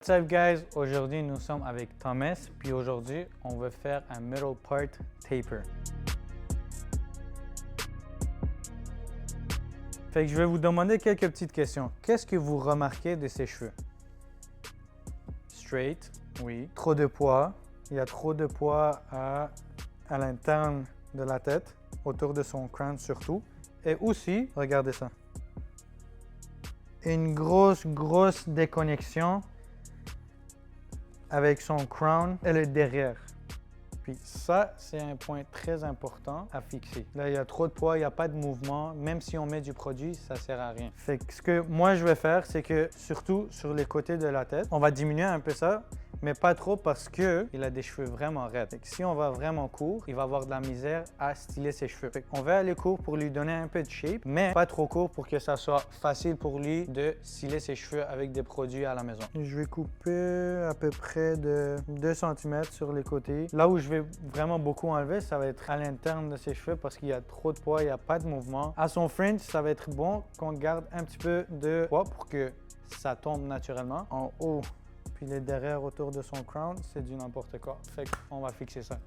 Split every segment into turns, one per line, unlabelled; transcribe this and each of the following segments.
What's up guys, aujourd'hui nous sommes avec Thomas, puis aujourd'hui on va faire un middle part taper. Fait que je vais vous demander quelques petites questions. Qu'est-ce que vous remarquez de ses cheveux? Straight, oui. Trop de poids, il y a trop de poids à l'interne de la tête, autour de son crâne surtout. Et aussi, regardez ça. Une grosse déconnexion avec son crown et le derrière. Puis ça, c'est un point très important à fixer. Là, il y a trop de poids, il n'y a pas de mouvement. Même si on met du produit, ça ne sert à rien. Fait que ce que moi, je vais faire, c'est que surtout sur les côtés de la tête, on va diminuer un peu ça, mais pas trop parce qu'il a des cheveux vraiment raides. Fait que si on va vraiment court, il va avoir de la misère à styler ses cheveux. Fait qu'on va aller court pour lui donner un peu de shape, mais pas trop court pour que ça soit facile pour lui de styler ses cheveux avec des produits à la maison. Je vais couper à peu près de 2 cm sur les côtés. Là où je vais vraiment beaucoup enlever, ça va être à l'interne de ses cheveux parce qu'il y a trop de poids, il n'y a pas de mouvement. À son fringe, ça va être bon qu'on garde un petit peu de poids pour que ça tombe naturellement. En haut, puis les derrière autour de son crown, c'est du n'importe quoi. Fait qu'on va fixer ça.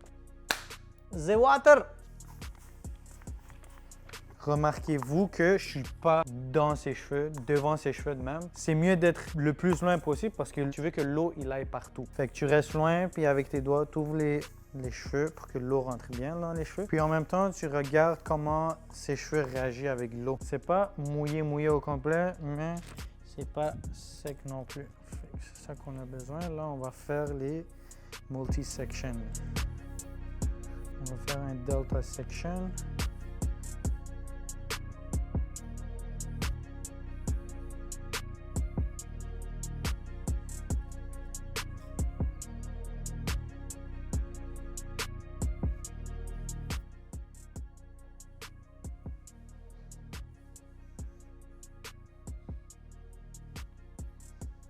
The water! Remarquez-vous que je suis pas dans ses cheveux, devant ses cheveux de même. C'est mieux d'être le plus loin possible parce que tu veux que l'eau il aille partout. Fait que tu restes loin, puis avec tes doigts, tu ouvres les cheveux pour que l'eau rentre bien dans les cheveux. Puis en même temps, tu regardes comment ses cheveux réagissent avec l'eau. C'est pas mouillé au complet, mais c'est pas sec non plus. C'est ça qu'on a besoin. Là, on va faire les multi-sections. On va faire un delta section.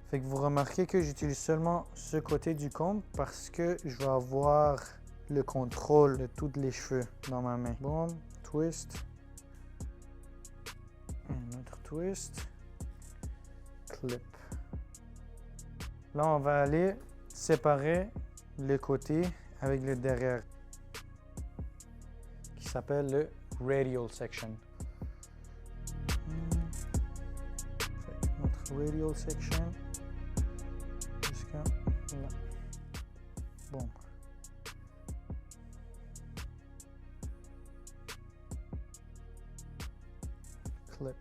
Fait que vous remarquez que j'utilise seulement ce côté du comb parce que je vais avoir le contrôle de tous les cheveux dans ma main. Boom, twist. Un autre twist. Clip. Là, on va aller séparer le côté avec le derrière qui s'appelle le radial section. Notre radial section. Là. Bon. Clip.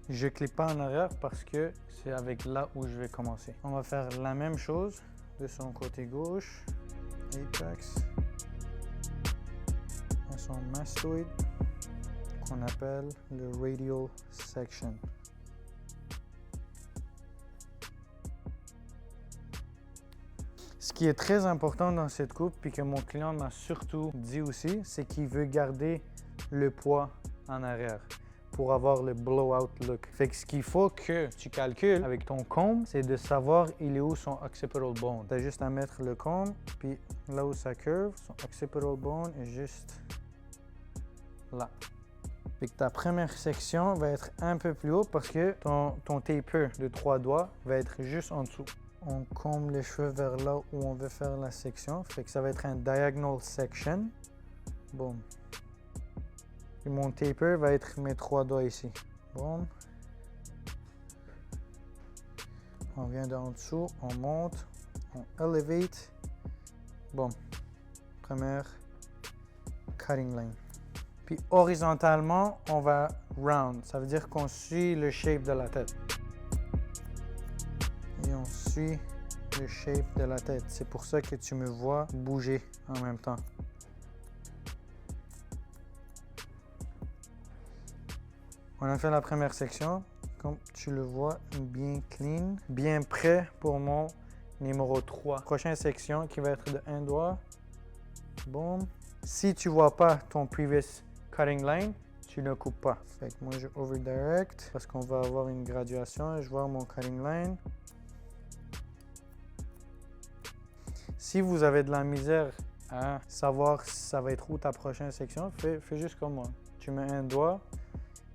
Je clip pas en arrière parce que c'est avec là où je vais commencer. On va faire la même chose de son côté gauche. Apex. Et son mastoid qu'on appelle le radial section. Ce qui est très important dans cette coupe, puis que mon client m'a surtout dit aussi, c'est qu'il veut garder le poids en arrière pour avoir le blowout look. Fait que ce qu'il faut que tu calcules avec ton comb, c'est de savoir il est où son occipital bone. Tu as juste à mettre le comb, puis là où ça curve, son occipital bone est juste là. Fait que ta première section va être un peu plus haut parce que ton taper de 3 doigts va être juste en dessous. On combe les cheveux vers là où on veut faire la section. Fait que ça va être un diagonal section. Boom. Et mon taper va être mes 3 doigts ici. Boom. On vient d'en dessous, on monte, on elevate. Boom. Première cutting line. Puis horizontalement, on va round. Ça veut dire qu'on suit le shape de la tête. Et on suit le shape de la tête. C'est pour ça que tu me vois bouger en même temps. On a fait la première section. Comme tu le vois, bien clean, bien prêt pour mon numéro 3. Prochaine section qui va être de 1 doigt. Boom. Si tu vois pas ton previous cutting line, tu ne coupes pas. Fait que moi je over direct parce qu'on va avoir une graduation. Je vois mon cutting line. Si vous avez de la misère à savoir si ça va être où ta prochaine section, fais juste comme moi. Tu mets un doigt,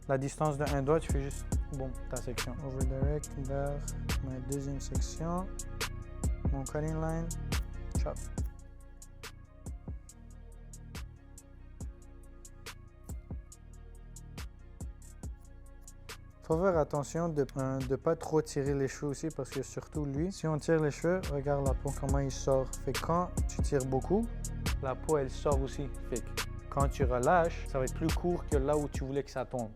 la distance de un doigt, tu fais juste boum, ta section. Over direct vers ma deuxième section. Mon cutting line, chop. Faut faire attention de ne pas trop tirer les cheveux aussi parce que surtout lui, si on tire les cheveux, regarde la peau comment il sort. Fait que quand tu tires beaucoup, la peau elle sort aussi. Fait que quand tu relâches, ça va être plus court que là où tu voulais que ça tombe.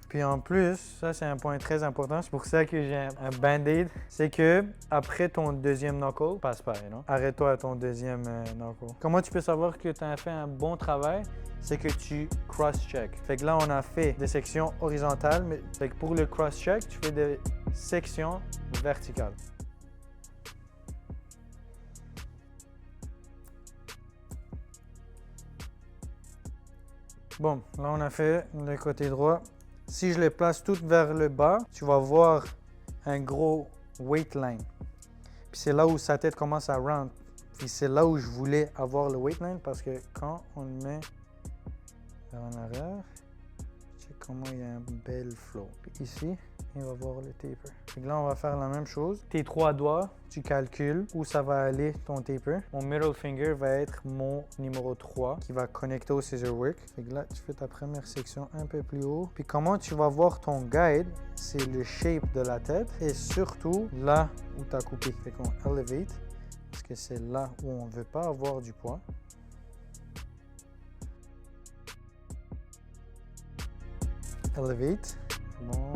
Puis en plus, ça c'est un point très important, c'est pour ça que j'ai un band-aid, c'est que après ton deuxième knuckle, passe pas, non? Arrête-toi à ton deuxième knuckle. Comment tu peux savoir que tu as fait un bon travail? C'est que tu cross-check. Fait que là, on a fait des sections horizontales, mais fait que pour le cross-check, tu fais des sections verticales. Bon, là on a fait le côté droit. Si je les place toutes vers le bas, tu vas voir un gros weight line. Puis c'est là où sa tête commence à round. Puis c'est là où je voulais avoir le weight line parce que quand on le met vers en arrière, check comment il y a un bel flow. Puis ici, il va voir le taper. Donc là, on va faire la même chose. Tes 3 doigts, tu calcules où ça va aller ton taper. Mon middle finger va être mon numéro 3 qui va connecter au scissor work. Donc là, tu fais ta première section un peu plus haut. Puis comment tu vas voir ton guide, c'est le shape de la tête et surtout là où tu as coupé. Fait qu'on elevate parce que c'est là où on ne veut pas avoir du poids. Elevate. Bon.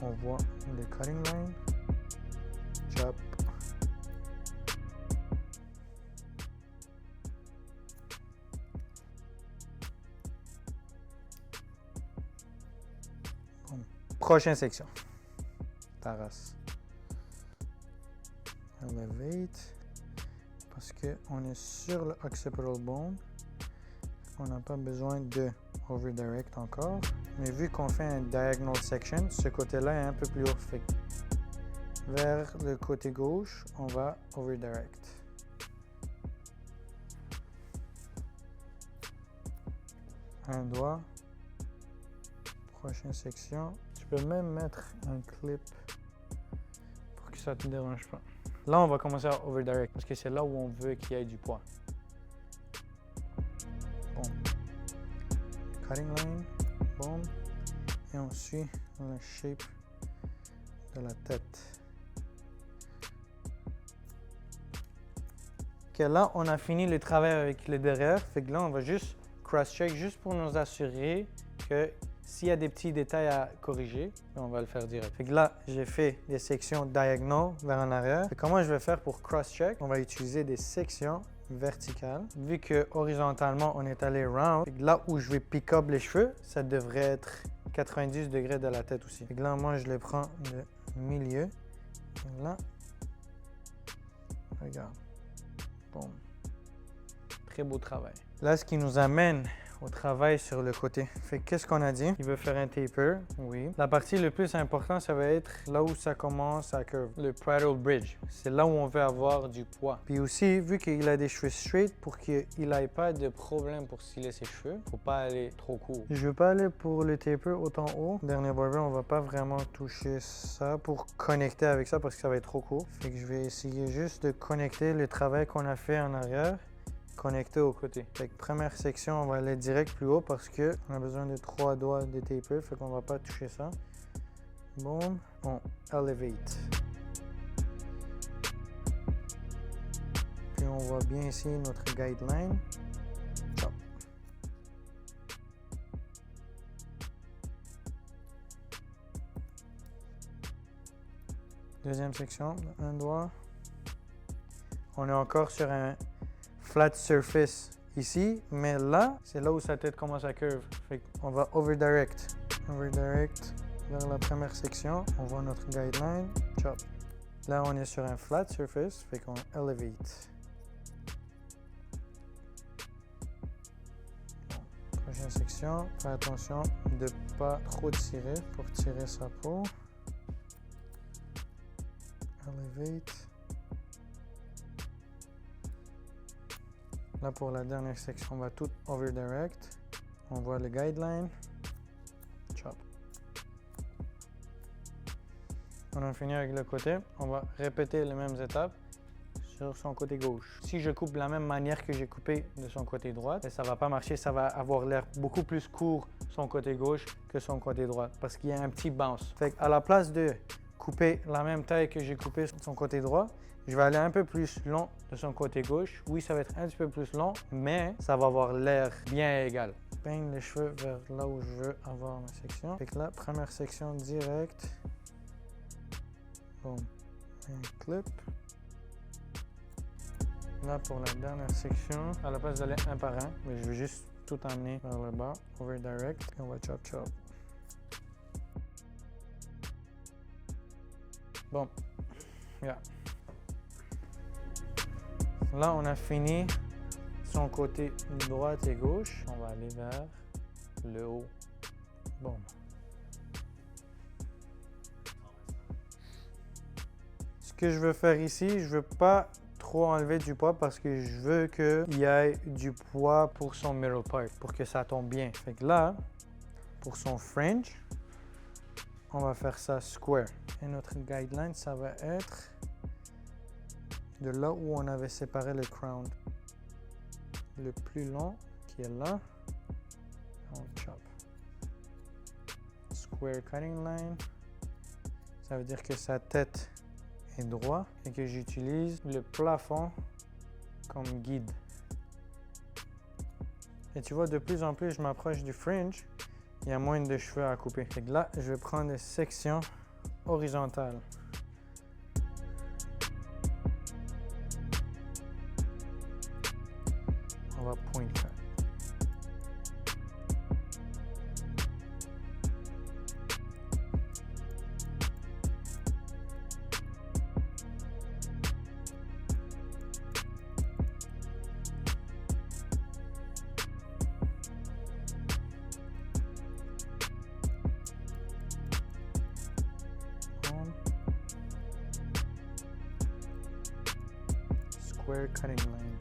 On voit le cutting line, chop. Bon. Prochaine section. Taras. Elevate. Parce qu'on est sur le occipital bone. On n'a pas besoin de over direct encore. Mais vu qu'on fait un diagonal section, ce côté-là est un peu plus haut. Fait vers le côté gauche, on va over direct. Un doigt. Prochaine section. Tu peux même mettre un clip pour que ça ne te dérange pas. Là, on va commencer à over direct parce que c'est là où on veut qu'il y ait du poids. Bon. Cutting line. Bon. Et on suit le shape de la tête. Ok, là, on a fini le travail avec le derrière. Fait que là, on va juste cross-check juste pour nous assurer que s'il y a des petits détails à corriger, on va le faire direct. Fait que là, j'ai fait des sections diagonales vers en arrière. Fait que comment je vais faire pour cross-check? On va utiliser des sections verticale. Vu que horizontalement, on est allé round, là où je vais pick up les cheveux, ça devrait être 90 degrés de la tête aussi. Et là, moi, je les prends de milieu. Et là, regarde. Bon. Très beau travail. Là, ce qui nous amène au travail sur le côté. Fait qu'est-ce qu'on a dit? Il veut faire un taper, oui. La partie le plus importante, ça va être là où ça commence à curve, le parietal bridge. C'est là où on veut avoir du poids. Puis aussi, vu qu'il a des cheveux straight, pour qu'il n'ait pas de problème pour styler ses cheveux, faut pas aller trop court. Je veux pas aller pour le taper autant haut. Dernier barber, on va pas vraiment toucher ça pour connecter avec ça parce que ça va être trop court. Fait que je vais essayer juste de connecter le travail qu'on a fait en arrière connecté au côté. Fait que première section, on va aller direct plus haut parce qu'on a besoin de 3 doigts de taper, fait qu'on va pas toucher ça. Boom, on elevate. Puis on voit bien ici notre guideline. Chop. Deuxième section, un doigt. On est encore sur un flat surface ici, mais là, c'est là où sa tête commence à curve. Fait qu'on va over direct. Over direct vers la première section. On voit notre guideline. Chop. Là, on est sur un flat surface, fait qu'on elevate. Bon. Prochaine section. Fais attention de ne pas trop tirer pour tirer sa peau. Elevate. Là, pour la dernière section, on va tout over direct. On voit le guideline. Chop. On a fini avec le côté. On va répéter les mêmes étapes sur son côté gauche. Si je coupe de la même manière que j'ai coupé de son côté droit, ça ne va pas marcher, ça va avoir l'air beaucoup plus court son côté gauche que son côté droit parce qu'il y a un petit bounce. Fait qu'à la place de couper la même taille que j'ai coupé sur son côté droit, je vais aller un peu plus long de son côté gauche. Oui, ça va être un petit peu plus long, mais ça va avoir l'air bien égal. Peigne les cheveux vers là où je veux avoir ma section. Fait que là, première section directe. Bon, un clip. Là, pour la dernière section, à la place d'aller un par un, mais je vais juste tout emmener vers le bas, over direct, et on va chop chop. Bon, yeah. Là, on a fini son côté droite et gauche. On va aller vers le haut. Bon. Ce que je veux faire ici, je veux pas trop enlever du poids parce que je veux qu'il y ait du poids pour son middle part, pour que ça tombe bien. Fait que là, pour son fringe, on va faire ça square. Et notre guideline, ça va être de là où on avait séparé le crown. Le plus long qui est là, on chop. Square cutting line, ça veut dire que sa tête est droit et que j'utilise le plafond comme guide. Et tu vois, de plus en plus je m'approche du fringe, il y a moins de cheveux à couper. Et là, je vais prendre des sections horizontales. On va point cut. Square cutting line.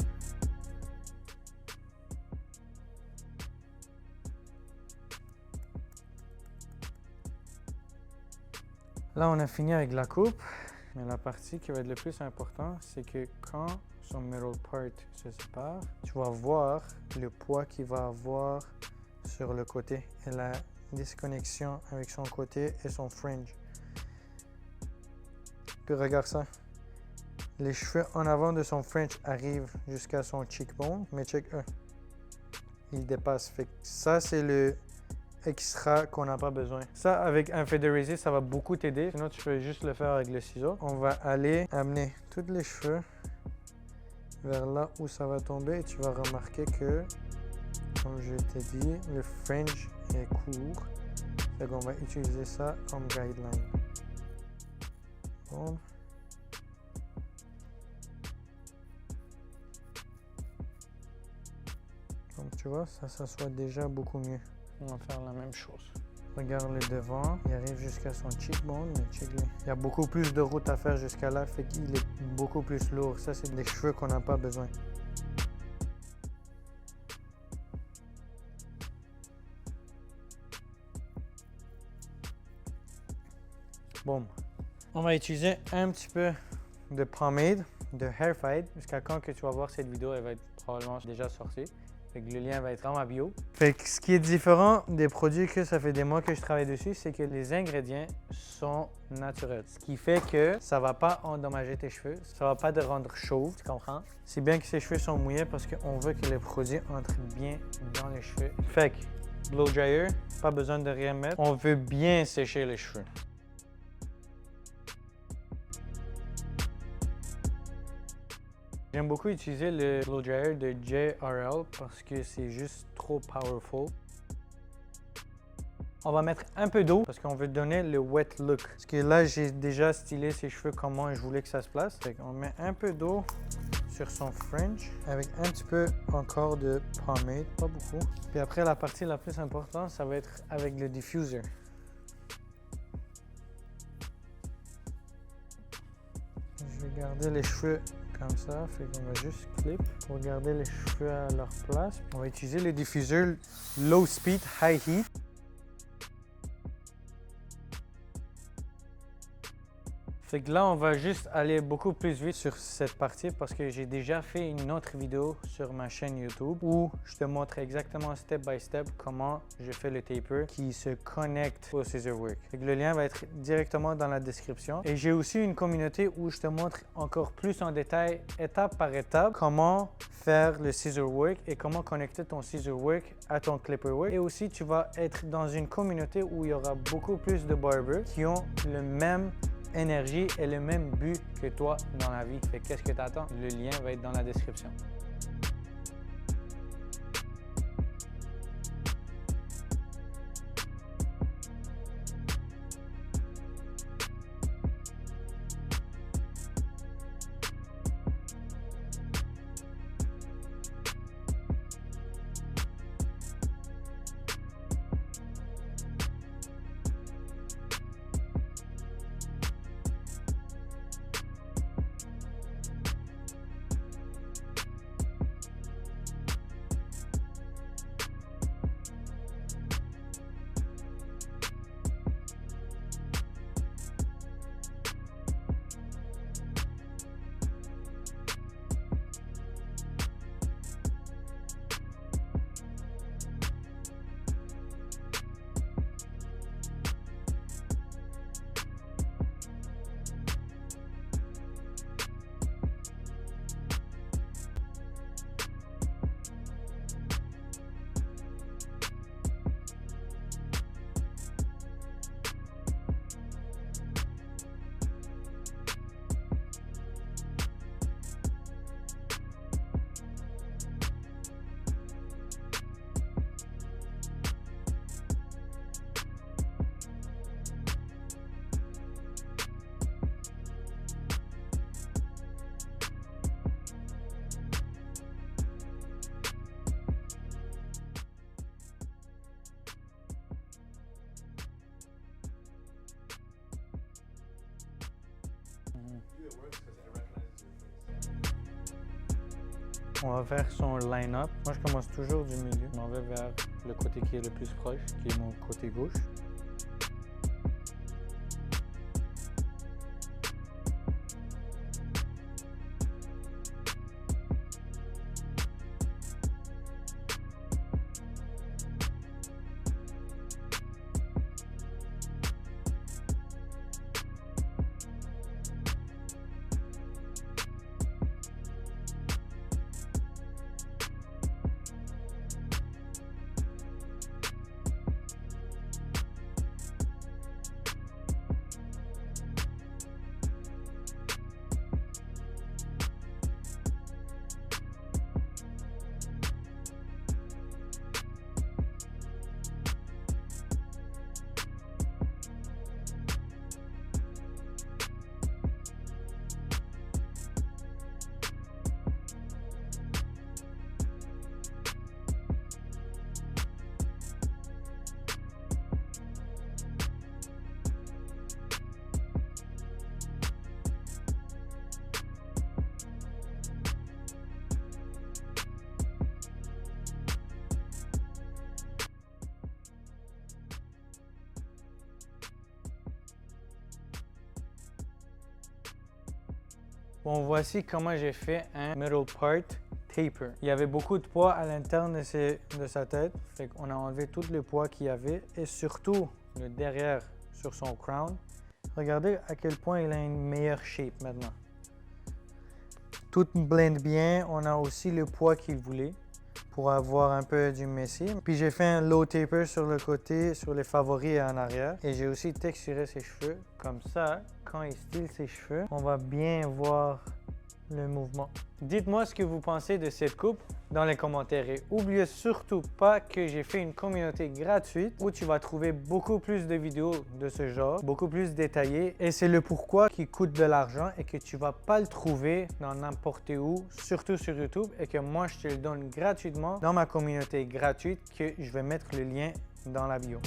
Là, on a fini avec la coupe, mais la partie qui va être le plus importante, c'est que quand son middle part se sépare, tu vas voir le poids qu'il va avoir sur le côté et la disconnexion avec son côté et son fringe. Puis regarde ça. Les cheveux en avant de son fringe arrivent jusqu'à son cheekbone, mais check eux. Il dépasse. Fait que ça, c'est le extra qu'on n'a pas besoin. Ça, avec un featherizé, ça va beaucoup t'aider. Sinon, tu peux juste le faire avec le ciseau. On va aller amener tous les cheveux vers là où ça va tomber et tu vas remarquer que, comme je t'ai dit, le fringe est court. Fait qu'on va utiliser ça comme guideline. Bon. Donc tu vois, ça s'assoit déjà beaucoup mieux. On va faire la même chose. Regarde le devant, il arrive jusqu'à son cheekbone, mais check-le. Il y a beaucoup plus de route à faire jusqu'à là, fait qu'il est beaucoup plus lourd. Ça, c'est des cheveux qu'on n'a pas besoin. Bon, on va utiliser un petit peu de pomade, de hair fade, jusqu'à quand que tu vas voir cette vidéo, elle va être probablement déjà sortie. Fait que le lien va être dans ma bio. Fait que ce qui est différent des produits que ça fait des mois que je travaille dessus, c'est que les ingrédients sont naturels. Ce qui fait que ça va pas endommager tes cheveux, ça va pas te rendre chauve, tu comprends? C'est bien que ses cheveux sont mouillés parce qu'on veut que les produits entrent bien dans les cheveux. Fait que blow dryer, pas besoin de rien mettre. On veut bien sécher les cheveux. J'aime beaucoup utiliser le blow dryer de JRL parce que c'est juste trop powerful. On va mettre un peu d'eau parce qu'on veut donner le wet look. Parce que là, j'ai déjà stylé ses cheveux comment je voulais que ça se place. Fait qu'on met un peu d'eau sur son fringe avec un petit peu encore de pomade, pas beaucoup. Puis après, la partie la plus importante, ça va être avec le diffuser. Je vais garder les cheveux comme ça. Fait qu'on va juste clip pour garder les cheveux à leur place. On va utiliser le diffuseur Low Speed High Heat. Fait que là, on va juste aller beaucoup plus vite sur cette partie parce que j'ai déjà fait une autre vidéo sur ma chaîne YouTube où je te montre exactement step by step comment je fais le taper qui se connecte au scissor work. Fait que le lien va être directement dans la description. Et j'ai aussi une communauté où je te montre encore plus en détail, étape par étape, comment faire le scissor work et comment connecter ton scissor work à ton clipper work. Et aussi, tu vas être dans une communauté où il y aura beaucoup plus de barbers qui ont le même énergie et le même but que toi dans la vie. Fait qu'est-ce que tu attends? Le lien va être dans la description. On va faire son line-up. Moi, je commence toujours du milieu. Je m'en vais vers le côté qui est le plus proche, qui est mon côté gauche. Bon, voici comment j'ai fait un middle part taper. Il y avait beaucoup de poids à l'interne de sa tête. Fait qu'on a enlevé tout le poids qu'il y avait et surtout le derrière sur son crown. Regardez à quel point il a une meilleure shape maintenant. Tout blende bien. On a aussi le poids qu'il voulait pour avoir un peu du messie. Puis j'ai fait un low taper sur le côté, sur les favoris et en arrière. Et j'ai aussi texturé ses cheveux. Comme ça, quand il style ses cheveux, on va bien voir le mouvement. Dites-moi ce que vous pensez de cette coupe dans les commentaires et n'oubliez surtout pas que j'ai fait une communauté gratuite où tu vas trouver beaucoup plus de vidéos de ce genre, beaucoup plus détaillées et c'est le pourquoi qui coûte de l'argent et que tu vas pas le trouver dans n'importe où, surtout sur YouTube et que moi je te le donne gratuitement dans ma communauté gratuite que je vais mettre le lien dans la bio.